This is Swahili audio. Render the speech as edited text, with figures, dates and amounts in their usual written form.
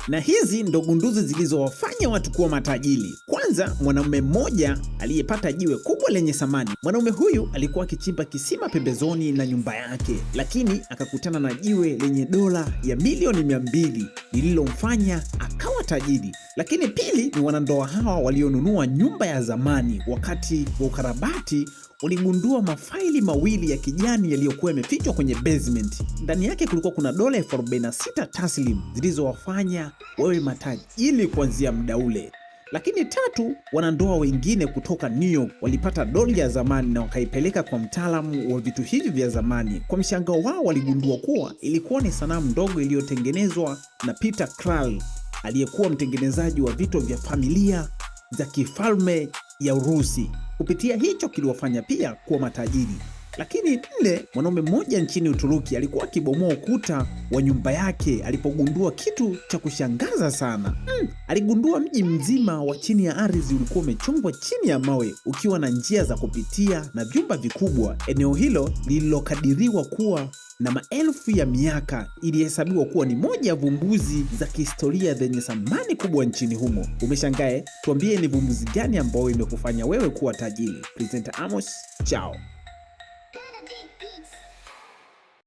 Na hizi ndo gunduzi zilizowafanya watu kuwa matajiri. Kwanza, mwanaume mmoja aliyepata jiwe kubwa lenye thamani. Mwanaume huyu alikuwa akichimba kisima pembezoni na nyumba yake, lakini akakutana na jiwe lenye dola ya milioni 200 lililomfanya akawa tajiri. Lakini pili ni wanandoa hawa walionunua nyumba ya zamani. Wakati wa ukarabati waligundua mafaili mawili ya kijani yaliyokuwa yamefichwa kwenye basement. Ndani yake kulikuwa kuna dola 46 taslim zilizowafanya wawe matajiri kuanzia muda ule. Lakini tatu, wanandoa wengine kutoka New York walipata doli ya zamani na wakaipeleka kwa mtaalamu wa vitu hivi vya zamani. Kwa mshangao wao, waligundua kuwa ilikuwa ni sanamu ndogo iliyotengenezwa na Peter Kral, aliyekuwa mtengenezaji wa vitu vya familia za kifalme ya Urusi. Kupitia hicho kiliwafanya pia kuwa matajiri. Lakini nne, mwanaume mmoja nchini Uturuki alikuwa akibomoa ukuta wa nyumba yake alipogundua kitu cha kushangaza sana. Aligundua mji mzima wa chini ya ardhi ulikuwa umechongwa chini ya mawe, ukiwa na njia za kupitia na vyumba vikubwa. Eneo hilo lililokadiriwa kuwa na maelfu ya miaka ilihesabiwa kuwa ni moja ya vumbuzi za kihistoria zenye thamani kubwa nchini humo. Umeshangae? Tuambie ni vumbuzi gani ambao imekufanya wewe kuwa tajiri. Presenter Amos, chao.